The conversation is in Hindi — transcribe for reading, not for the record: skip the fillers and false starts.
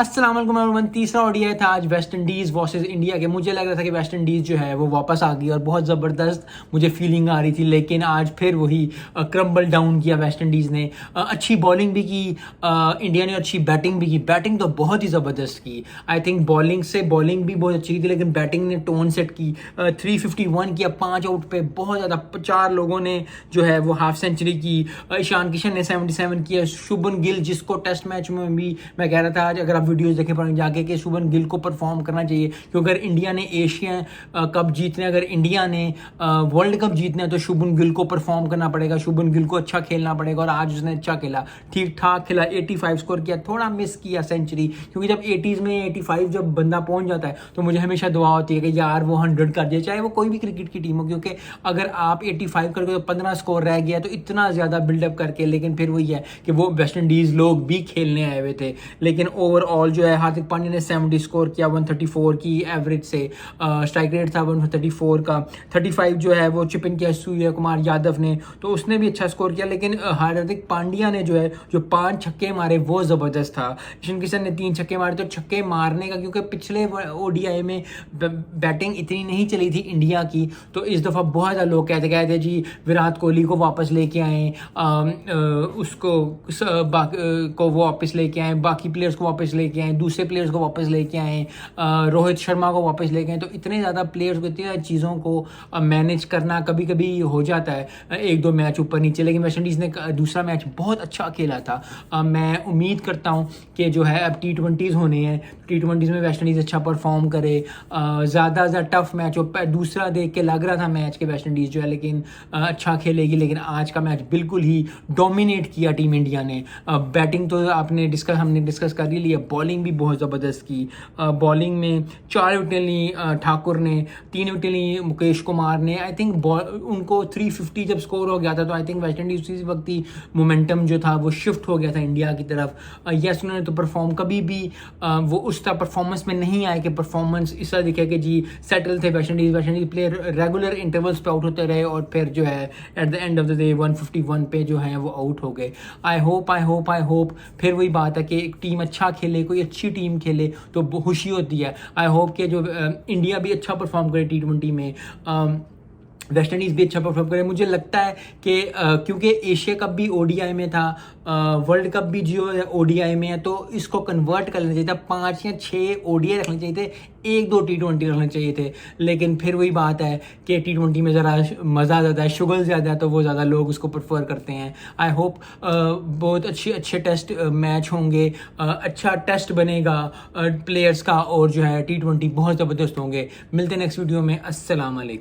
अस्सलाम वालेकुम एवरीवन। तीसरा ओडीआई था आज वेस्ट इंडीज़ वर्सेस इंडिया के। मुझे लग रहा था कि वेस्ट इंडीज़ जो है वो वापस आ गई और बहुत ज़बरदस्त मुझे फीलिंग आ रही थी, लेकिन आज फिर वही क्रम्बल डाउन किया वेस्ट इंडीज़ ने। अच्छी बॉलिंग भी की, इंडिया ने अच्छी बैटिंग भी की। बैटिंग तो बहुत ही ज़बरदस्त की। आई थिंक बॉलिंग भी बहुत अच्छी थी, लेकिन बैटिंग ने टोन सेट की। 351 किया 5 आउट पे, बहुत ज़्यादा। 4 लोगों ने जो है वो हाफ सेंचुरी की। ईशान किशन ने 77 किया। शुभमन गिल, जिसको टेस्ट मैच में भी मैं कह रहा था आज अगर आप वीडियोस देखे पड़ेंगे जाके कि शुभमन गिल को परफॉर्म करना चाहिए, क्योंकि अगर इंडिया ने एशिया कप जीतने, अगर इंडिया ने वर्ल्ड कप जीतने तो शुभमन गिल को परफॉर्म करना पड़ेगा, शुभमन गिल को अच्छा खेलना पड़ेगा। और आज उसने अच्छा खेला, ठीक ठाक खेला। 85 स्कोर किया, थोड़ा मिस किया सेंचुरी, क्योंकि जब 80s में 85 जब बंदा पहुंच जाता है तो मुझे हमेशा दुआ होती है कि यार वो 100 कर दे, चाहे वो कोई भी क्रिकेट की टीम हो। क्योंकि अगर आप 85 करके तो 15 स्कोर रह गया तो इतना ज़्यादा बिल्डअप करके, लेकिन फिर वही है कि वो वेस्ट इंडीज़ लोग भी खेलने आए हुए थे। लेकिन ओवरऑल जो है हार्दिक पांड्या ने 70 स्कोर किया 134 की एवरेज से। स्ट्राइक रेट था 134 का। 35 जो है वो चिप इन किया सूर्य कुमार यादव ने, तो उसने भी अच्छा स्कोर किया। लेकिन हार्दिक पांड्या ने जो है जो 5 छक्के मारे वो ज़बरदस्त था। ईशान किशन ने 3 छक्के मारे। तो छक्के मारने का, क्योंकि पिछले ओडीआई में बैटिंग इतनी नहीं चली थी इंडिया की, तो इस दफ़ा बहुत ज़्यादा लोग कहते थे जी विराट कोहली को वापस लेके आए, उसको को वो वापस लेके आए, बाकी प्लेयर्स को वापस लेके आए, दूसरे प्लेयर्स को वापस लेके आए, रोहित शर्मा को वापस लेके आए। तो इतने ज़्यादा प्लेयर्स को, इतनी ज़्यादा चीज़ों को मैनेज करना कभी कभी हो जाता है, 1-2 मैच ऊपर नीचे। लेकिन वेस्ट इंडीज़ ने दूसरा मैच बहुत अच्छा खेला था। मैं उम्मीद करता हूँ कि जो है अब T20s होने हैं, T20s में वेस्ट इंडीज़ अच्छा परफॉर्म करे, ज़्यादा टफ मैच हो। दूसरा देख के लग रहा था मैच के वेस्ट इंडीज़ जो है लेकिन अच्छा खेलेगी, लेकिन आज का मैच बिल्कुल ही डोमिनेट किया टीम इंडिया ने। बैटिंग तो हमने डिस्कस कर ही लिया, बॉलिंग भी बहुत ज़बरदस्त की। बॉलिंग में 4 विकेट ली ठाकुर ने, 3 विकेट ली मुकेश कुमार ने। आई थिंक उनको 350 जब स्कोर हो गया था तो आई थिंक वेस्ट इंडीज उसी वक्त ही मोमेंटम जो था वो शिफ्ट हो गया था इंडिया की तरफ। यस, उन्होंने तो परफॉर्म कभी भी वो उस तरह परफॉर्मेंस में नहीं आए कि परफॉर्मेंस इस तरह दिखे कि जी सेटल थे West Indies player regular intervals पे आउट होते रहे और फिर जो है at the end of the day 151 पे जो है वो आउट हो गए। आई होप फिर वही बात है कि एक टीम अच्छा खेले, कोई अच्छी टीम खेले तो खुशी होती है। आई होप कि जो इंडिया भी अच्छा परफॉर्म करे T20 में, वेस्ट इंडीज़ भी अच्छा परफॉर्म करे। मुझे लगता है कि क्योंकि एशिया कप भी ओडीआई में था, वर्ल्ड कप भी जो है ओडीआई में है, तो इसको कन्वर्ट कर लेना चाहिए था। 5 या 6 ओडीआई रखने चाहिए थे, 1-2 T20 रखने चाहिए थे। लेकिन फिर वही बात है कि T20 में ज़रा मज़ा ज़्यादा है, शुगल ज़्यादा है, तो वो ज़्यादा लोग उसको प्रेफर करते हैं। आई होप बहुत अच्छे टेस्ट मैच होंगे, अच्छा टेस्ट बनेगा प्लेयर्स का, और जो है T20 बहुत ज़बरदस्त होंगे। मिलते हैं नेक्स्ट वीडियो में। अस्सलाम वालेकुम।